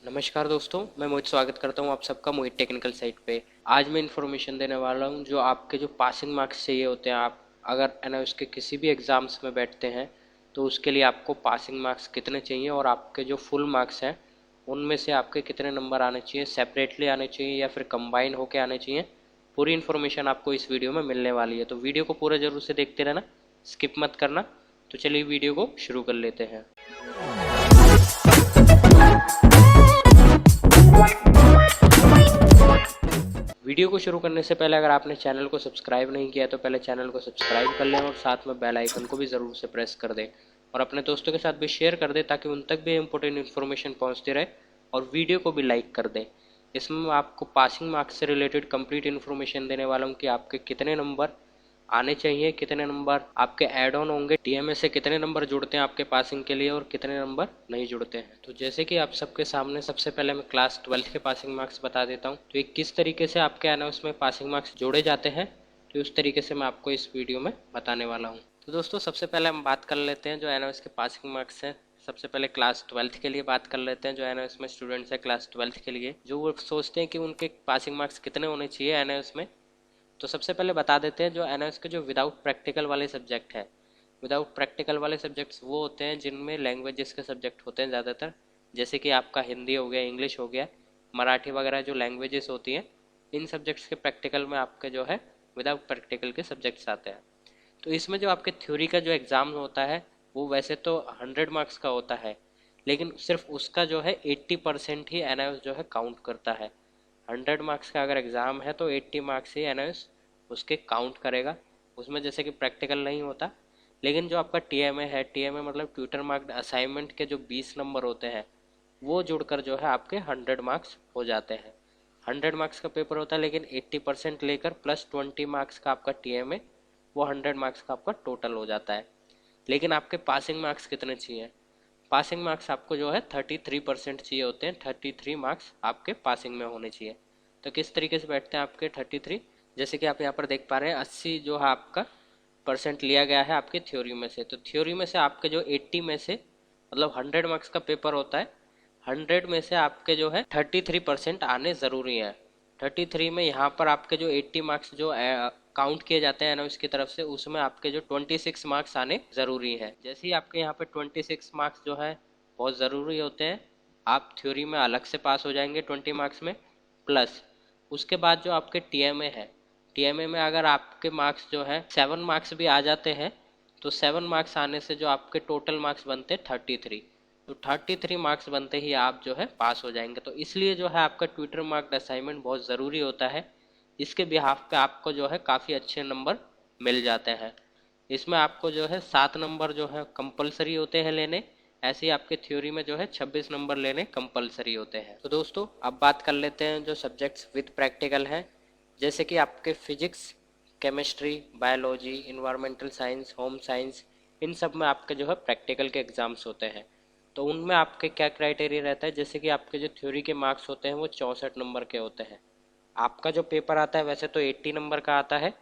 नमस्कार दोस्तों, मैं मोहित स्वागत करता हूं आप सबका मोहित टेक्निकल साइट पे। आज मैं इन्फॉर्मेशन देने वाला हूं जो आपके जो पासिंग मार्क्स चाहिए होते हैं। आप अगर है ना उसके किसी भी एग्ज़ाम्स में बैठते हैं तो उसके लिए आपको पासिंग मार्क्स कितने चाहिए और आपके जो फुल मार्क्स हैं उनमें से आपके कितने नंबर आने चाहिए, सेपरेटली आने चाहिए या फिर कंबाइन होके आने चाहिए। पूरी इन्फॉर्मेशन आपको इस वीडियो में मिलने वाली है, तो वीडियो को पूरा ज़रूर से देखते रहना, स्किप मत करना। तो चलिए वीडियो को शुरू कर लेते हैं। वीडियो को शुरू करने से पहले अगर आपने चैनल को सब्सक्राइब नहीं किया तो पहले चैनल को सब्सक्राइब कर लें और साथ में बेल आइकन को भी ज़रूर से प्रेस कर दें और अपने दोस्तों के साथ भी शेयर कर दें ताकि उन तक भी इम्पोर्टेंट इन्फॉर्मेशन पहुंचती रहे। और वीडियो को भी लाइक कर दें। इसमें मैं आपको पासिंग मार्क्स से रिलेटेड कंप्लीट इन्फॉर्मेशन देने वाला हूँ कि आपके कितने नंबर आने चाहिए, कितने नंबर आपके ऐड ऑन होंगे, टीएमए से कितने नंबर जुड़ते हैं आपके पासिंग के लिए और कितने नंबर नहीं जुड़ते हैं। तो जैसे कि आप सबके सामने सबसे पहले मैं क्लास 12 के पासिंग मार्क्स बता देता हूँ। तो ये किस तरीके से आपके आना उसमें पासिंग मार्क्स जोड़े जाते हैं, तो उस तरीके से मैं आपको इस वीडियो में बताने वाला हूँ। तो दोस्तों सबसे पहले हम बात कर लेते हैं जो है ना उसके पासिंग मार्क्स हैं। सबसे पहले क्लास 12 के लिए बात कर लेते हैं। जो है ना इसमें स्टूडेंट्स है क्लास 12 के लिए जो वो सोचते हैं कि उनके पासिंग मार्क्स कितने होने चाहिए है ना उसमें। तो सबसे पहले बता देते हैं जो एनएस के जो विदाउट प्रैक्टिकल वाले सब्जेक्ट है। विदाउट प्रैक्टिकल वाले सब्जेक्ट्स वो होते हैं जिनमें लैंग्वेजेस के सब्जेक्ट होते हैं ज़्यादातर, जैसे कि आपका हिंदी हो गया, इंग्लिश हो गया, मराठी वगैरह जो लैंग्वेजेस होती हैं। इन सब्जेक्ट्स के प्रैक्टिकल में आपके जो है विदाउट प्रैक्टिकल के सब्जेक्ट्स आते हैं। तो इसमें जो आपके थ्योरी का जो एग्ज़ाम होता है वो वैसे तो 100 मार्क्स का होता है, लेकिन सिर्फ उसका जो है 80% ही एनआईएस जो है काउंट करता है। 100 मार्क्स का अगर एग्ज़ाम है तो 80 मार्क्स ही एनआईएस उसके काउंट करेगा। उसमें जैसे कि प्रैक्टिकल नहीं होता। लेकिन जो आपका टीएमए है, टीएमए मतलब ट्यूटर मार्क्ड असाइनमेंट के जो 20 नंबर होते हैं वो जुड़कर जो है आपके 100 मार्क्स हो जाते हैं। 100 मार्क्स का पेपर होता है, लेकिन 80% लेकर प्लस 20 मार्क्स का आपका टीएमए, वो 100 मार्क्स का आपका टोटल हो जाता है। लेकिन आपके पासिंग मार्क्स कितने चाहिए? पासिंग मार्क्स आपको जो है 33% चाहिए होते हैं। 33 मार्क्स आपके पासिंग में होने चाहिए। तो किस तरीके से बैठते हैं आपके 33? जैसे कि आप यहाँ पर देख पा रहे हैं 80 जो है आपका परसेंट लिया गया है आपके थ्योरी में से। तो थ्योरी में से आपके जो 80 में से मतलब 100 मार्क्स का पेपर होता है, 100 में से आपके जो है 33% आने ज़रूरी है। 33 में यहाँ पर आपके जो 80 मार्क्स जो काउंट किए जाते हैं ना उसकी तरफ से, उसमें आपके जो 26 मार्क्स आने ज़रूरी है। जैसे ही आपके यहाँ पे 26 मार्क्स जो है बहुत ज़रूरी होते हैं, आप थ्योरी में अलग से पास हो जाएंगे 20 मार्क्स में। प्लस उसके बाद जो आपके टीएमए है, टीएमए में अगर आपके मार्क्स जो है 7 मार्क्स भी आ जाते हैं तो 7 मार्क्स आने से जो आपके टोटल मार्क्स बनते हैं 33। तो 33 मार्क्स बनते ही आप जो है पास हो जाएंगे। तो इसलिए जो है आपका ट्विटर मार्क्ड असाइनमेंट बहुत ज़रूरी होता है। इसके बिहाफ पे आपको जो है काफ़ी अच्छे नंबर मिल जाते हैं। इसमें आपको जो है 7 नंबर जो है कंपलसरी होते हैं लेने। ऐसे ही आपके थ्योरी में जो है 26 नंबर लेने कंपलसरी होते हैं। तो दोस्तों अब बात कर लेते हैं जो सब्जेक्ट्स विद प्रैक्टिकल हैं, जैसे कि आपके physics, chemistry, biology, environmental science, home science, इन सब में आपके जो है प्रैक्टिकल के एग्ज़ाम्स होते हैं। तो उनमें आपके क्या क्राइटेरिया रहता है? जैसे कि आपके जो थ्योरी के मार्क्स होते हैं वो 64 नंबर के होते हैं। आपका जो पेपर आता है वैसे तो 80 नंबर का आता है,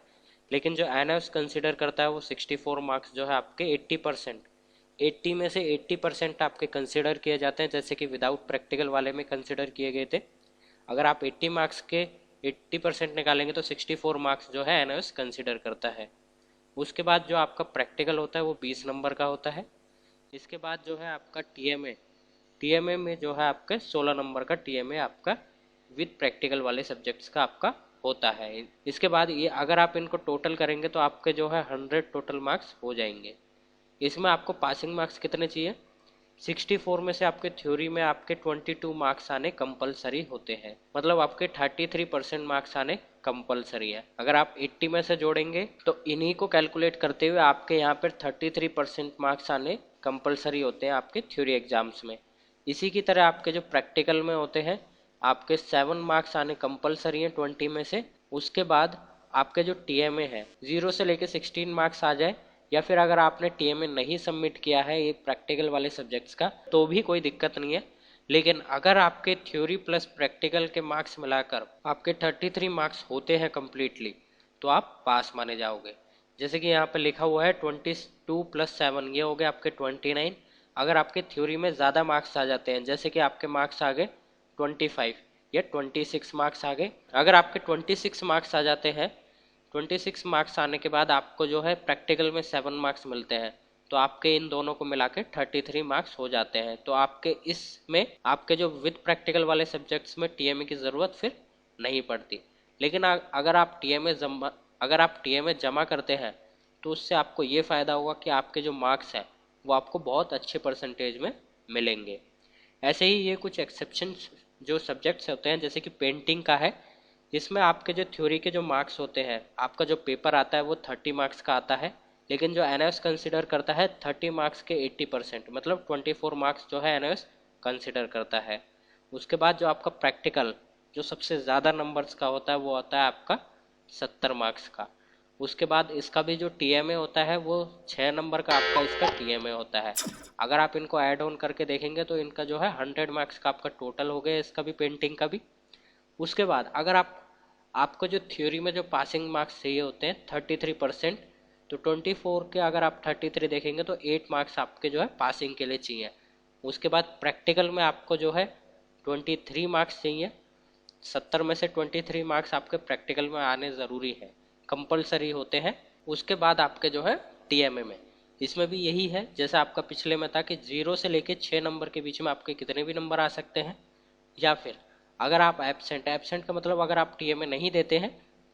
लेकिन जो एनएस कंसिडर करता है वो 64 मार्क्स जो है आपके 80%, 80 में से 80% आपके कंसिडर किए जाते हैं, जैसे कि विदाउट प्रैक्टिकल वाले में कंसिडर किए गए थे। अगर आप 80 मार्क्स के 80% निकालेंगे तो 64 मार्क्स जो है एनएस कंसिडर करता है। उसके बाद जो आपका प्रैक्टिकल होता है वो 20 नंबर का होता है। इसके बाद जो है आपका टीएमए, टीएमए में जो है आपके 16 नंबर का टीएमए आपका विद प्रैक्टिकल वाले सब्जेक्ट्स का आपका होता है। इसके बाद ये अगर आप इनको टोटल करेंगे तो आपके जो है 100 टोटल मार्क्स हो जाएंगे। इसमें आपको पासिंग मार्क्स कितने चाहिए? 64 में से आपके थ्योरी में आपके 22 मार्क्स आने कंपलसरी होते हैं, मतलब आपके 33% मार्क्स आने कंपलसरी है। अगर आप 80 में से जोड़ेंगे तो इन्हीं को कैलकुलेट करते हुए आपके यहाँ पर 33% मार्क्स आने कंपलसरी होते हैं आपके थ्योरी एग्जाम्स में। इसी की तरह आपके जो प्रैक्टिकल में होते हैं आपके 7 मार्क्स आने कंपलसरी हैं 20 में से। उसके बाद आपके जो टीएमए है 0 से लेके 16 मार्क्स आ जाए, या फिर अगर आपने टीएमए नहीं सबमिट किया है ये प्रैक्टिकल वाले सब्जेक्ट्स का तो भी कोई दिक्कत नहीं है। लेकिन अगर आपके थ्योरी प्लस प्रैक्टिकल के मार्क्स मिलाकर आपके 33 मार्क्स होते हैं कम्प्लीटली तो आप पास माने जाओगे। जैसे कि यहाँ पे लिखा हुआ है 22 + 7, ये हो गए आपके 29। अगर आपके थ्योरी में ज़्यादा मार्क्स आ जाते हैं, जैसे कि आपके मार्क्स आ गए 25 या 26 मार्क्स आ गए। अगर आपके 26 मार्क्स आ जाते हैं, 26 मार्क्स आने के बाद आपको जो है प्रैक्टिकल में 7 मार्क्स मिलते हैं, तो आपके इन दोनों को मिला के 33 मार्क्स हो जाते हैं। तो आपके इसमें आपके जो विद प्रैक्टिकल वाले सब्जेक्ट्स में टीएमए की ज़रूरत फिर नहीं पड़ती। लेकिन अगर आप टीएमए जमा करते हैं तो उससे आपको ये फ़ायदा होगा कि आपके जो मार्क्स हैं वो आपको बहुत अच्छे परसेंटेज में मिलेंगे। ऐसे ही ये कुछ एक्सेप्शंस जो सब्जेक्ट्स होते हैं, जैसे कि पेंटिंग का है, इसमें आपके जो थ्योरी के जो मार्क्स होते हैं, आपका जो पेपर आता है वो 30 मार्क्स का आता है, लेकिन जो एनएस कंसिडर करता है 30 मार्क्स के 80%, मतलब 24 मार्क्स जो है एनएस कंसिडर करता है। उसके बाद जो आपका प्रैक्टिकल जो सबसे ज़्यादा नंबर्स का होता है वो होता है आपका 70 मार्क्स का। उसके बाद इसका भी जो टीएमए होता है वो 6 नंबर का आपका इसका टीएमए होता है। अगर आप इनको ऐड ऑन करके देखेंगे तो इनका जो है 100 मार्क्स का आपका टोटल हो गया, इसका भी पेंटिंग का भी। उसके बाद अगर आपको जो थ्योरी में जो पासिंग मार्क्स चाहिए होते हैं 33%, तो 24 के अगर आप 33 देखेंगे तो 8 मार्क्स आपके जो है पासिंग के लिए चाहिए। उसके बाद प्रैक्टिकल में आपको जो है 23 मार्क्स चाहिए, 70 में से 23 मार्क्स आपके प्रैक्टिकल में आने ज़रूरी है, कंपलसरी होते हैं। उसके बाद आपके जो है टीएमए में, इसमें भी यही है जैसा आपका पिछले में था कि 0 से लेके 6 नंबर के बीच में आपके कितने भी नंबर आ सकते हैं, या फिर अगर आप एब्सेंट का मतलब अगर आप टीएमए नहीं देते हैं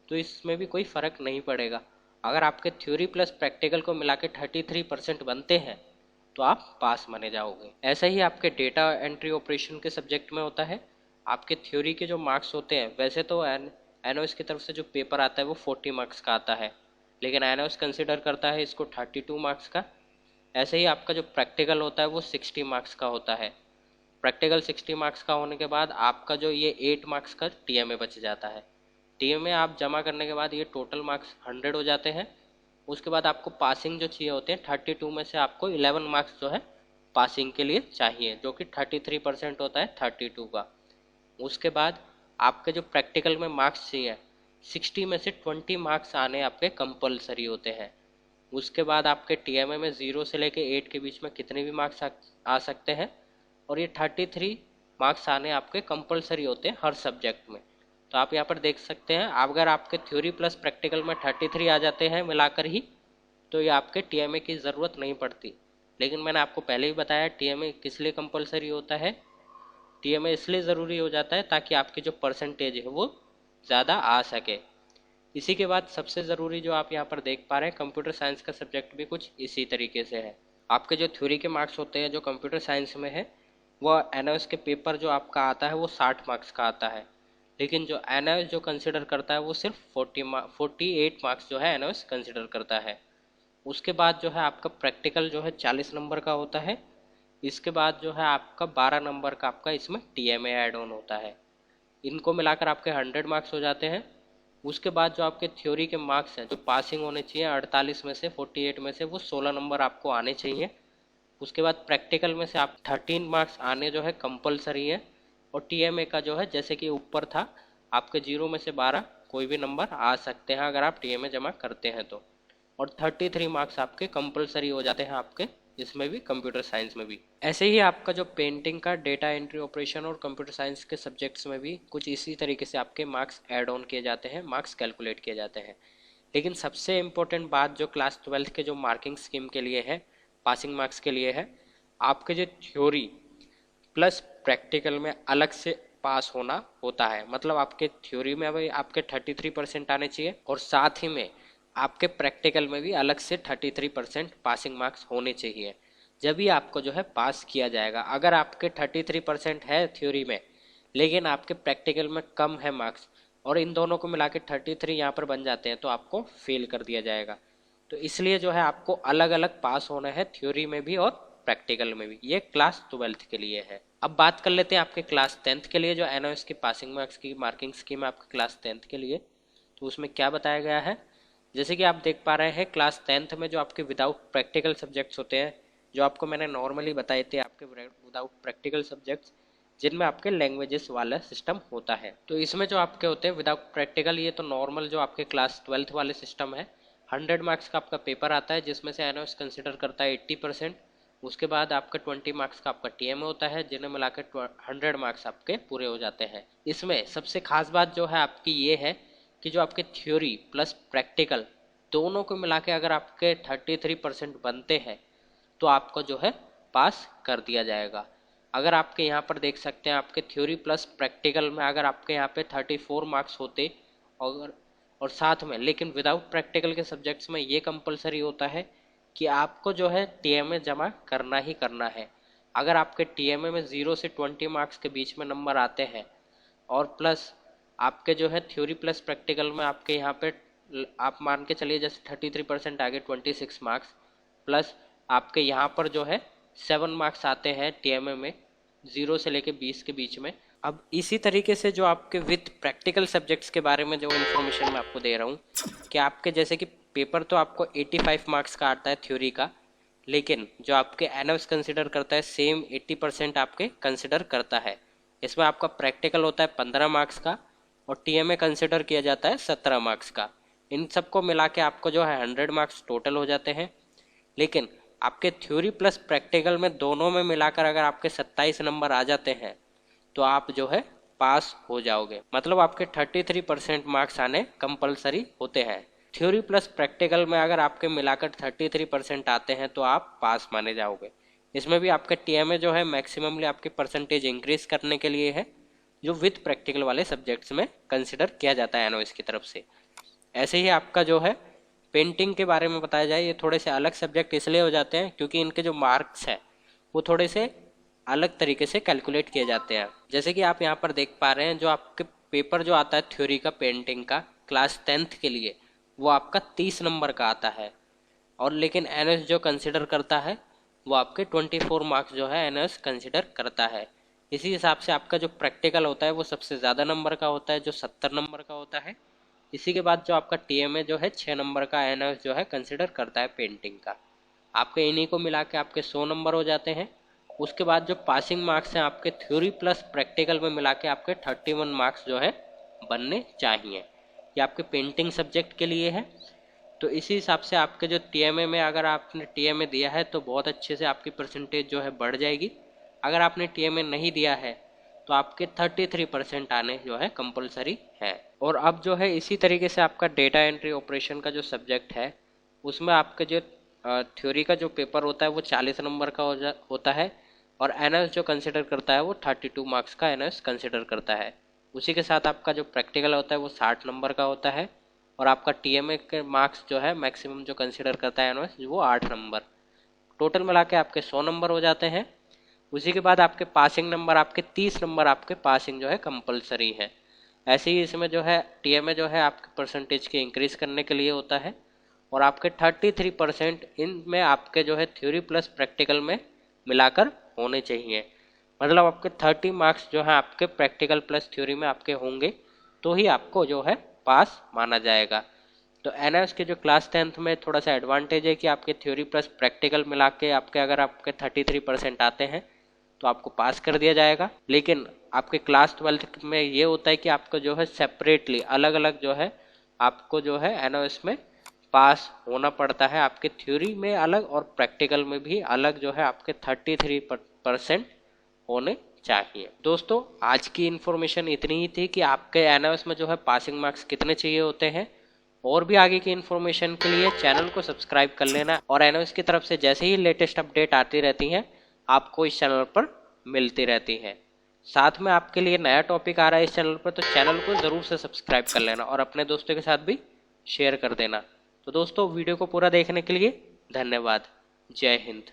तो इसमें भी कोई फ़र्क नहीं पड़ेगा। अगर आपके थ्योरी प्लस प्रैक्टिकल को मिला के 33% बनते हैं तो आप पास माने जाओगे। ऐसा ही आपके डेटा एंट्री ऑपरेशन के सब्जेक्ट में होता है। आपके थ्योरी के जो मार्क्स होते हैं, वैसे तो एनओएस की तरफ से जो पेपर आता है वो 40 मार्क्स का आता है, लेकिन एनओएस कंसिडर करता है इसको 32 मार्क्स का। ऐसे ही आपका जो प्रैक्टिकल होता है वो 60 मार्क्स का होता है। प्रैक्टिकल 60 मार्क्स का होने के बाद आपका जो ये 8 मार्क्स का टीएमए बच जाता है। टीएमए आप जमा करने के बाद ये टोटल मार्क्स 100 हो जाते हैं। उसके बाद आपको पासिंग जो चाहिए होते हैं 32 में से आपको 11 मार्क्स जो है पासिंग के लिए चाहिए, जो कि 33% होता है 32 का। उसके बाद आपके जो प्रैक्टिकल में मार्क्स चाहिए 60 में से 20 मार्क्स आने आपके कंपलसरी होते हैं। उसके बाद आपके टीएमए में 0 से लेके 8 के बीच में कितने भी मार्क्स आ सकते हैं, और ये 33 मार्क्स आने आपके कंपलसरी होते हैं हर सब्जेक्ट में। तो आप यहाँ पर देख सकते हैं, अगर आपके थ्योरी प्लस प्रैक्टिकल में 33 आ जाते हैं मिलाकर ही, तो ये आपके टीएमए की ज़रूरत नहीं पड़ती। लेकिन मैंने आपको पहले ही बताया टीएमए किस लिए कंपलसरी होता है। टीएमए इसलिए ज़रूरी हो जाता है ताकि आपकी जो परसेंटेज है वो ज़्यादा आ सके। इसी के बाद सबसे ज़रूरी जो आप यहाँ पर देख पा रहे हैं, कंप्यूटर साइंस का सब्जेक्ट भी कुछ इसी तरीके से है। आपके जो थ्योरी के मार्क्स होते हैं जो कंप्यूटर साइंस में है, वो एनओएस के पेपर जो आपका आता है वो 60 मार्क्स का आता है, लेकिन जो एनओएस जो कंसिडर करता है वो सिर्फ 48 मार्क्स जो है एनओएस कंसिडर करता है। उसके बाद जो है आपका प्रैक्टिकल जो है 40 नंबर का होता है। इसके बाद जो है आपका 12 नंबर का आपका इसमें टीएमए ऐड ऑन होता है। इनको मिलाकर आपके 100 मार्क्स हो जाते हैं। उसके बाद जो आपके थ्योरी के मार्क्स हैं जो पासिंग होने चाहिए 48 में से 48 में से वो 16 नंबर आपको आने चाहिए। उसके बाद प्रैक्टिकल में से आप 13 मार्क्स आने जो है कंपलसरी है। और टीएमए का जो है जैसे कि ऊपर था आपके 0 में से 12 कोई भी नंबर आ सकते हैं अगर आप टीएमए जमा करते हैं तो। और 33 मार्क्स आपके कंपलसरी हो जाते हैं आपके इसमें भी, कंप्यूटर साइंस में भी। ऐसे ही आपका जो पेंटिंग का, डेटा एंट्री ऑपरेशन और कंप्यूटर साइंस के सब्जेक्ट्स में भी कुछ इसी तरीके से आपके मार्क्स ऐड ऑन किए जाते हैं, मार्क्स कैलकुलेट किए जाते हैं। लेकिन सबसे इम्पोर्टेंट बात जो क्लास 12 के जो मार्किंग स्कीम के लिए है, पासिंग मार्क्स के लिए है, आपके जो थ्योरी प्लस प्रैक्टिकल में अलग से पास होना होता है। मतलब आपके थ्योरी में भाई आपके 33% आने चाहिए, और साथ ही में आपके प्रैक्टिकल में भी अलग से 33% पासिंग मार्क्स होने चाहिए, जब भी आपको जो है पास किया जाएगा। अगर आपके 33% है थ्योरी में लेकिन आपके प्रैक्टिकल में कम है मार्क्स, और इन दोनों को मिला के 33 यहाँ पर बन जाते हैं, तो आपको फेल कर दिया जाएगा। तो इसलिए जो है आपको अलग अलग पास होना है, थ्योरी में भी और प्रैक्टिकल में भी। ये क्लास 12 के लिए है। अब बात कर लेते हैं आपके क्लास 10th के लिए, जो एनओएस की पासिंग मार्क्स की मार्किंग स्कीम है आपके क्लास 10th के लिए। तो उसमें क्या बताया गया है, जैसे कि आप देख पा रहे हैं क्लास 10th में जो आपके विदाउट प्रैक्टिकल सब्जेक्ट्स होते हैं, जो आपको मैंने नॉर्मली बताए थे, आपके विदाउट प्रैक्टिकल सब्जेक्ट्स जिनमें आपके लैंग्वेजेस वाला सिस्टम होता है। तो इसमें जो आपके होते हैं विदाउट प्रैक्टिकल, ये तो नॉर्मल जो आपके क्लास 12th वाले सिस्टम है, 100 मार्क्स का आपका पेपर आता है जिसमें से एनओएस कंसिडर करता है 80%। उसके बाद आपका 20 मार्क्स का आपका टीएमए होता है, जिन्हें मिलाकर 100 मार्क्स आपके पूरे हो जाते हैं। इसमें सबसे खास बात जो है आपकी ये है कि जो आपके थ्योरी प्लस प्रैक्टिकल दोनों को मिला के अगर आपके 33% बनते हैं तो आपको जो है पास कर दिया जाएगा। अगर आपके यहाँ पर देख सकते हैं आपके थ्योरी प्लस प्रैक्टिकल में अगर आपके यहाँ पे 34 मार्क्स होते और साथ में लेकिन विदाउट प्रैक्टिकल के सब्जेक्ट्स में ये कंपलसरी होता है कि आपको जो है टीएमए जमा करना ही करना है। अगर आपके टीएमए में 0 से 20 मार्क्स के बीच में नंबर आते हैं और प्लस आपके जो है थ्योरी प्लस प्रैक्टिकल में आपके यहाँ पे आप मान के चलिए जैसे 33% आ गए 26 मार्क्स प्लस आपके यहाँ पर जो है 7 मार्क्स आते हैं टीएमए में 0 से लेके 20 के बीच में। अब इसी तरीके से जो आपके विद प्रैक्टिकल सब्जेक्ट्स के बारे में जो इन्फॉर्मेशन मैं आपको दे रहा हूँ कि आपके जैसे कि पेपर तो आपको 85 मार्क्स का आता है थ्योरी का, लेकिन जो आपके एनएस कंसिडर करता है सेम 80% आपके कंसिडर करता है। इसमें आपका प्रैक्टिकल होता है 15 मार्क्स का और टीएमए कंसिडर किया जाता है 17 मार्क्स का। इन सबको मिला के आपको जो है 100 मार्क्स टोटल हो जाते हैं। लेकिन आपके थ्योरी प्लस प्रैक्टिकल में दोनों में मिलाकर अगर आपके 27 नंबर आ जाते हैं तो आप जो है पास हो जाओगे, मतलब आपके 33% मार्क्स आने कंपलसरी होते हैं। थ्योरी प्लस प्रैक्टिकल में अगर आपके मिलाकर 33% आते हैं तो आप पास माने जाओगे। इसमें भी आपका टीएमए जो है मैक्सिममली आपकी परसेंटेज इंक्रीज करने के लिए है, जो विद प्रैक्टिकल वाले सब्जेक्ट्स में कंसिडर किया जाता है एनओएस की तरफ से। ऐसे ही आपका जो है पेंटिंग के बारे में बताया जाए, ये थोड़े से अलग सब्जेक्ट इसलिए हो जाते हैं क्योंकि इनके जो मार्क्स है वो थोड़े से अलग तरीके से कैलकुलेट किए जाते हैं। जैसे कि आप यहाँ पर देख पा रहे हैं जो आपके पेपर जो आता है थ्योरी का पेंटिंग का क्लास 10th के लिए वो आपका 30 नंबर का आता है, और लेकिन एनएस जो कंसिडर करता है वो आपके 24 मार्क्स जो है एनएस कंसिडर करता है। इसी हिसाब से आपका जो प्रैक्टिकल होता है वो सबसे ज़्यादा नंबर का होता है जो 70 नंबर का होता है। इसी के बाद जो आपका टीएमए जो है 6 नंबर का एनएस जो है कंसिडर करता है पेंटिंग का। आपके इन्हीं को मिला के आपके 100 नंबर हो जाते हैं। उसके बाद जो पासिंग मार्क्स हैं आपके थ्योरी प्लस प्रैक्टिकल में मिला के आपके 31 मार्क्स जो है बनने चाहिए। ये आपके पेंटिंग सब्जेक्ट के लिए है। तो इसी हिसाब से आपके जो टीएमए में अगर आपने टीएमए दिया है तो बहुत अच्छे से आपकी परसेंटेज जो है बढ़ जाएगी। अगर आपने टीएमए नहीं दिया है तो आपके 33% आने जो है कंपलसरी है। और अब जो है इसी तरीके से आपका डेटा एंट्री ऑपरेशन का जो सब्जेक्ट है उसमें आपके जो थ्योरी का जो पेपर होता है वो 40 नंबर का होता है, और एनएस जो कंसिडर करता है वो 32 मार्क्स का एनएस कंसिडर करता है। उसी के साथ आपका जो प्रैक्टिकल होता है वो 60 नंबर का होता है, और आपका टीएमए के मार्क्स जो है मैक्सिमम जो कंसिडर करता है एनएस वो 8 नंबर। टोटल मिला के आपके 100 नंबर हो जाते हैं। उसी के बाद आपके पासिंग नंबर आपके 30 नंबर आपके पासिंग जो है कंपलसरी है। ऐसे ही इसमें जो है टीएमए जो है आपके परसेंटेज के इंक्रीज करने के लिए होता है, और आपके 33% इनमें आपके जो है थ्योरी प्लस प्रैक्टिकल में मिलाकर होने चाहिए। मतलब आपके 30 मार्क्स जो है आपके प्रैक्टिकल प्लस थ्योरी में आपके होंगे तो ही आपको जो है पास माना जाएगा। तो एनएस के जो क्लास 10th में थोड़ा सा एडवांटेज है कि आपके थ्योरी प्लस प्रैक्टिकल मिला के आपके अगर आपके 33% आते हैं तो आपको पास कर दिया जाएगा। लेकिन आपके क्लास 12th में ये होता है कि आपको जो है सेपरेटली अलग अलग जो है आपको जो है एनओएस में पास होना पड़ता है। आपके थ्योरी में अलग और प्रैक्टिकल में भी अलग जो है आपके 33% होने चाहिए। दोस्तों आज की इन्फॉर्मेशन इतनी ही थी कि आपके एनओएस में जो है पासिंग मार्क्स कितने चाहिए होते हैं। और भी आगे की इन्फॉर्मेशन के लिए चैनल को सब्सक्राइब कर लेना, और एनओएस की तरफ से जैसे ही लेटेस्ट अपडेट आती रहती हैं आपको इस चैनल पर मिलती रहती है। साथ में आपके लिए नया टॉपिक आ रहा है इस चैनल पर, तो चैनल को ज़रूर से सब्सक्राइब कर लेना और अपने दोस्तों के साथ भी शेयर कर देना। तो दोस्तों वीडियो को पूरा देखने के लिए धन्यवाद। जय हिंद।